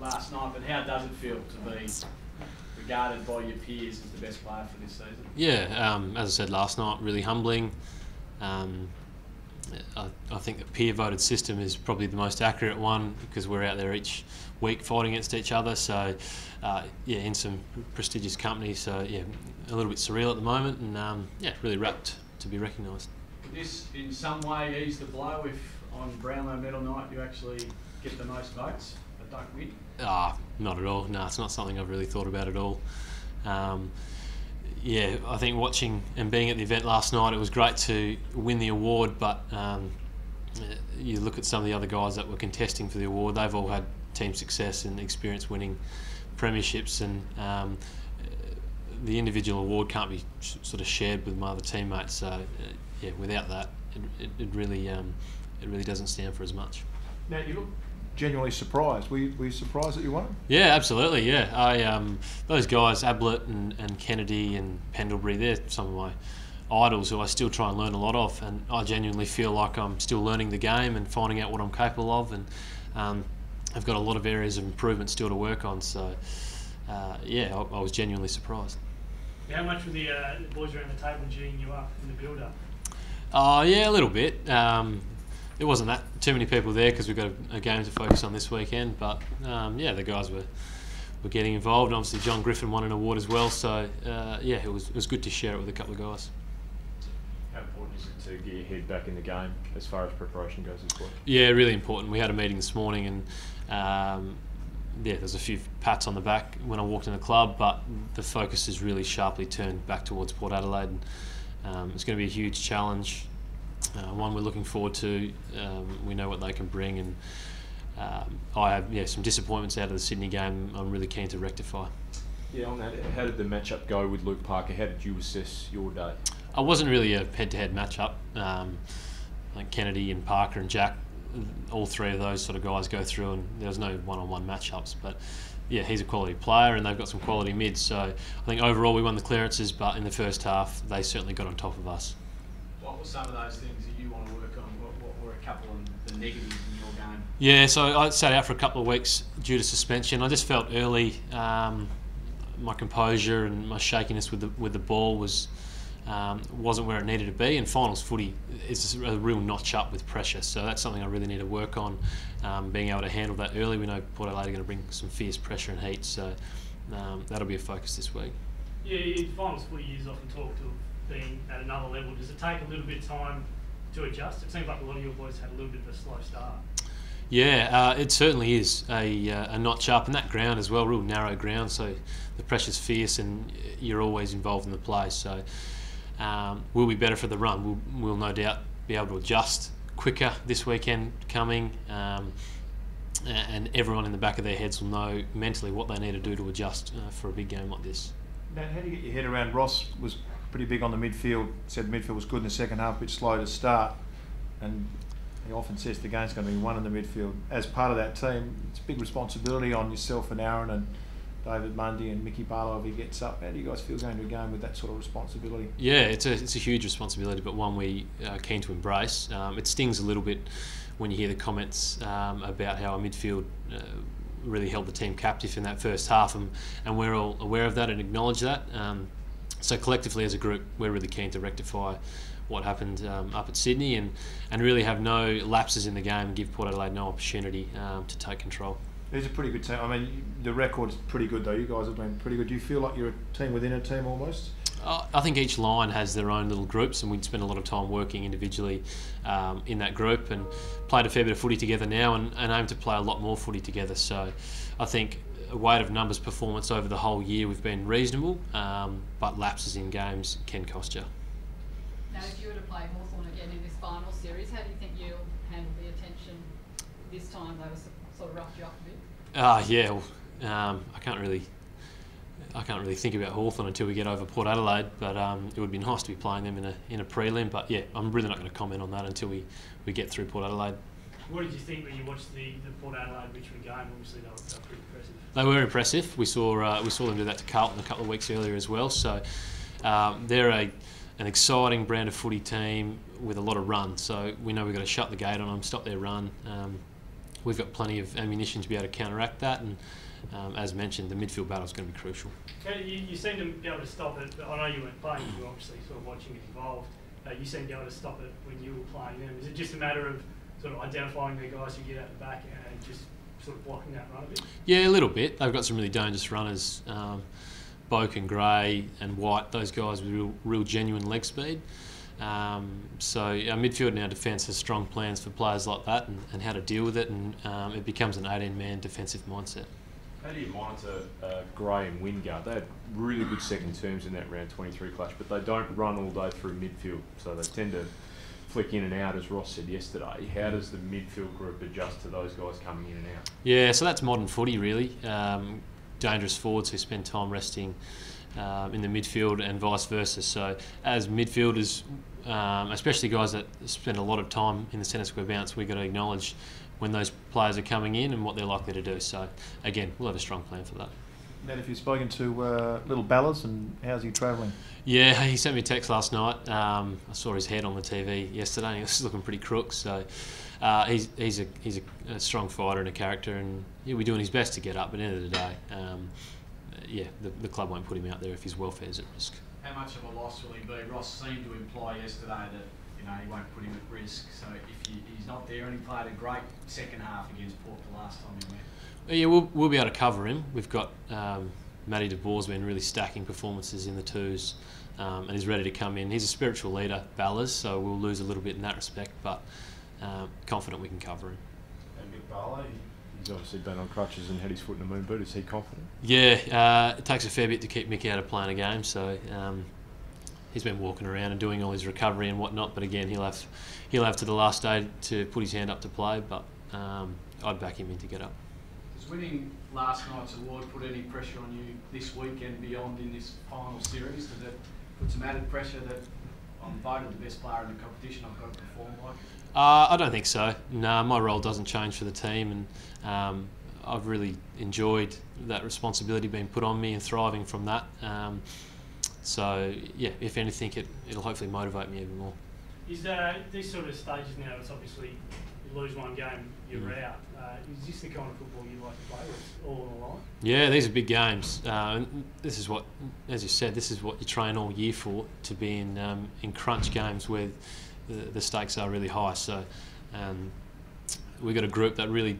last night, but how does it feel to be regarded by your peers as the best player for this season? Yeah, as I said last night, really humbling. I think the peer voted system is probably the most accurate one because we're out there each week fighting against each other. So yeah, in some prestigious company. So yeah, a little bit surreal at the moment, and yeah, really rapt to be recognised. Could this in some way ease the blow if on Brownlow medal night you actually get the most votes but don't win? Not at all. No, it's not something I've really thought about at all. Yeah, I think watching and being at the event last night, it was great to win the award, but you look at some of the other guys that were contesting for the award, they've all had team success and experience winning premierships, and the individual award can't be sort of shared with my other teammates. So yeah, without that, it really doesn't stand for as much. Now you look genuinely surprised. Were you surprised that you won it? Yeah, absolutely. Yeah, those guys, Ablett and Kennedy and Pendlebury, they're some of my idols who I still try and learn a lot of, and I genuinely feel like I'm still learning the game and finding out what I'm capable of, and I've got a lot of areas of improvement still to work on. So yeah, I was genuinely surprised. How much were the boys around the table geeing you up in the build-up? Yeah, a little bit. There wasn't that too many people there because we've got a game to focus on this weekend, but yeah, the guys were getting involved, and obviously John Griffin won an award as well, so yeah, it was good to share it with a couple of guys. How important is it to get your head back in the game as far as preparation goes this week? Yeah, really important. We had a meeting this morning, and yeah, there's a few pats on the back when I walked in the club, but the focus is really sharply turned back towards Port Adelaide. And, it's going to be a huge challenge. One we're looking forward to. We know what they can bring, and I have some disappointments out of the Sydney game I'm really keen to rectify. Yeah, on that, how did the matchup go with Luke Parker? How did you assess your day? I wasn't really a head-to-head matchup. Like Kennedy and Parker and Jack, all three of those sort of guys go through, and there was no one-on-one matchups. But yeah, he's a quality player, and they've got some quality mids. So I think overall we won the clearances, but in the first half they certainly got on top of us. What were some of those things that you want to work on? What were a couple of the negatives in your game? Yeah, so I sat out for a couple of weeks due to suspension. I just felt early my composure and my shakiness with the ball wasn't where it needed to be, and finals footy is a real notch up with pressure, so that's something I really need to work on, being able to handle that early. We know Port Adelaide are going to bring some fierce pressure and heat, so that'll be a focus this week. Yeah, in finals footy is often talked of being at another level. Does it take a little bit of time to adjust? It seems like a lot of your boys had a little bit of a slow start. Yeah, it certainly is a notch up, and that ground as well, real narrow ground, so the pressure's fierce and you're always involved in the play. So we'll be better for the run. We'll no doubt be able to adjust quicker this weekend coming, and everyone in the back of their heads will know mentally what they need to do to adjust for a big game like this. Now, how do you get your head around? Ross was pretty big on the midfield, said midfield was good in the second half, a bit slow to start, and he often says the game's going to be won in the midfield. As part of that team, it's a big responsibility on yourself and Aaron and David Mundy and Mickey Barlow if he gets up. How do you guys feel going to a game with that sort of responsibility? Yeah, it's a huge responsibility, but one we are keen to embrace. It stings a little bit when you hear the comments about how our midfield really held the team captive in that first half, and we're all aware of that and acknowledge that. So collectively as a group, we're really keen to rectify what happened up at Sydney and really have no lapses in the game and give Port Adelaide no opportunity to take control. It's a pretty good team. I mean, the record's pretty good though. You guys have been pretty good. Do you feel like you're a team within a team almost? I think each line has their own little groups, and we spend a lot of time working individually in that group, and played a fair bit of footy together now, and aim to play a lot more footy together. So I think a weight of numbers performance over the whole year we've been reasonable, but lapses in games can cost you. Now, if you were to play Hawthorn again in this final series, how do you think you'll handle the attention this time? They were sort of roughed you up a bit. Yeah, well, I can't really think about Hawthorn until we get over Port Adelaide, but it would be nice to be playing them in a prelim. But yeah, I'm really not going to comment on that until we get through Port Adelaide. What did you think when you watched the Port Adelaide-Richmond game? Obviously, they were pretty impressive. They were impressive. We saw them do that to Carlton a couple of weeks earlier as well. So they're an exciting brand of footy team with a lot of run. So we know we've got to shut the gate on them, stop their run. we've got plenty of ammunition to be able to counteract that, and as mentioned, the midfield battle is going to be crucial. You seem to be able to stop it. I know you weren't playing, you were obviously sort of watching it involved. You seem to be able to stop it when you were playing them. Is it just a matter of sort of identifying the guys who get out the back and just sort of blocking that run a bit? Yeah, a little bit. They've got some really dangerous runners. Boak and Gray and White, those guys with real genuine leg speed. So our midfield and our defence has strong plans for players like that and how to deal with it, and it becomes an 18-man defensive mindset. How do you monitor Gray and Wingard? They had really good second terms in that round 23 clash, but they don't run all day through midfield, so they tend to flick in and out, as Ross said yesterday. How does the midfield group adjust to those guys coming in and out? Yeah, so that's modern footy really. Dangerous forwards who spend time resting in the midfield and vice versa. So as midfielders, especially guys that spend a lot of time in the centre square bounce, we've got to acknowledge when those players are coming in and what they're likely to do. So again, we'll have a strong plan for that. Nat, if you've spoken to little Ballas, and how's he travelling? Yeah, he sent me a text last night. I saw his head on the TV yesterday and he was looking pretty crook. So he's a strong fighter and a character, and he'll be doing his best to get up, but at the end of the day, the club won't put him out there if his welfare's at risk. How much of a loss will he be? Ross seemed to imply yesterday that he won't put him at risk. So if he's not there, and he played a great second half against Port the last time he went. Yeah, we'll be able to cover him. We've got Matty de Boer's been really stacking performances in the twos, and he's ready to come in. He's a spiritual leader, Ballas, so we'll lose a little bit in that respect, but confident we can cover him. And Mick Barlow, he's obviously been on crutches and had his foot in a moon boot. Is he confident? Yeah, it takes a fair bit to keep Mick out of playing a game, so he's been walking around and doing all his recovery and whatnot. But again, he'll have to the last day to put his hand up to play. But I'd back him in to get up. Does winning last night's award put any pressure on you this week and beyond in this final series? Does it put some added pressure that I'm voted the best player in the competition, I've got to perform like? I don't think so. No, my role doesn't change for the team, and I've really enjoyed that responsibility being put on me and thriving from that. So yeah, if anything, it'll hopefully motivate me even more. Is these sort of stages now? It's obviously you lose one game, you're out. Is this the kind of football you like to play with, all on the line? Yeah, these are big games. This is what, as you said, this is what you train all year for, to be in crunch games where the stakes are really high. So we've got a group that really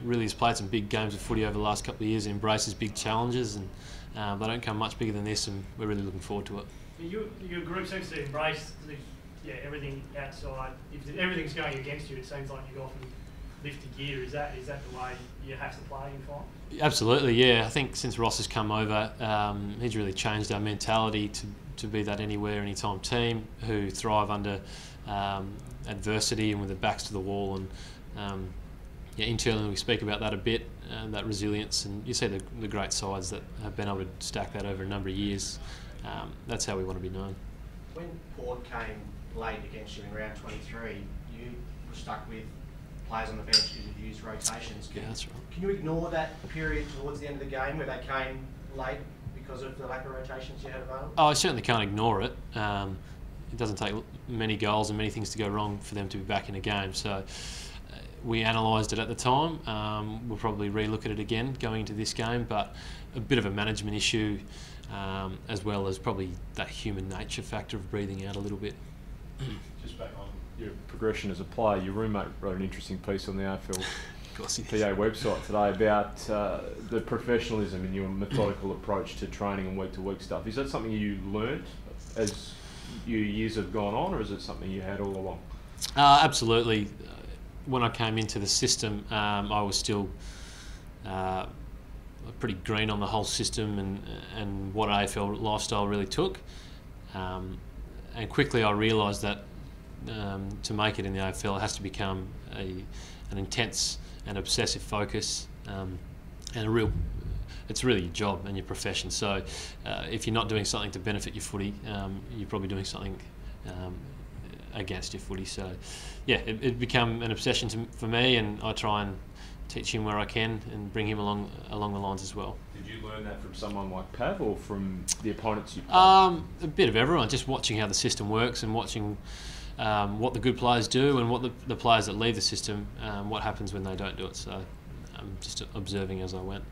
has played some big games of footy over the last couple of years and embraces big challenges, and they don't come much bigger than this, and we're really looking forward to it. Your group seems to embrace everything outside. If everything's going against you, it seems like you often lift a gear. Is that the way you have to play in final? Absolutely, yeah. I think since Ross has come over, he's really changed our mentality to be that anywhere, anytime team who thrive under adversity and with their backs to the wall. And internally we speak about that a bit, that resilience, and you see the great sides that have been able to stack that over a number of years. That's how we want to be known. When Port came late against you in round 23, you were stuck with players on the bench because you've used rotations. Yeah, that's right. Can you ignore that period towards the end of the game where they came late because of the lack of rotations you had available? Oh, I certainly can't ignore it. It doesn't take many goals and many things to go wrong for them to be back in a game. So we analysed it at the time. We'll probably re-look at it again going into this game, but a bit of a management issue, as well as probably that human nature factor of breathing out a little bit. Just back on your progression as a player, your roommate wrote an interesting piece on the AFL PA website today about the professionalism and your methodical approach to training and week-to-week stuff. Is that something you learnt as your years have gone on, or is it something you had all along? Absolutely. When I came into the system, I was still pretty green on the whole system and what AFL lifestyle really took. And quickly I realised that to make it in the AFL, it has to become an intense and obsessive focus, and it's really your job and your profession. So if you're not doing something to benefit your footy, you're probably doing something against your footy. So yeah, it became an obsession for me, and I try and teach him where I can and bring him along the lines as well. Did you learn that from someone like Pav or from the opponents you played? A bit of everyone, just watching how the system works and watching what the good players do and what the players that leave the system, what happens when they don't do it. So I'm just observing as I went.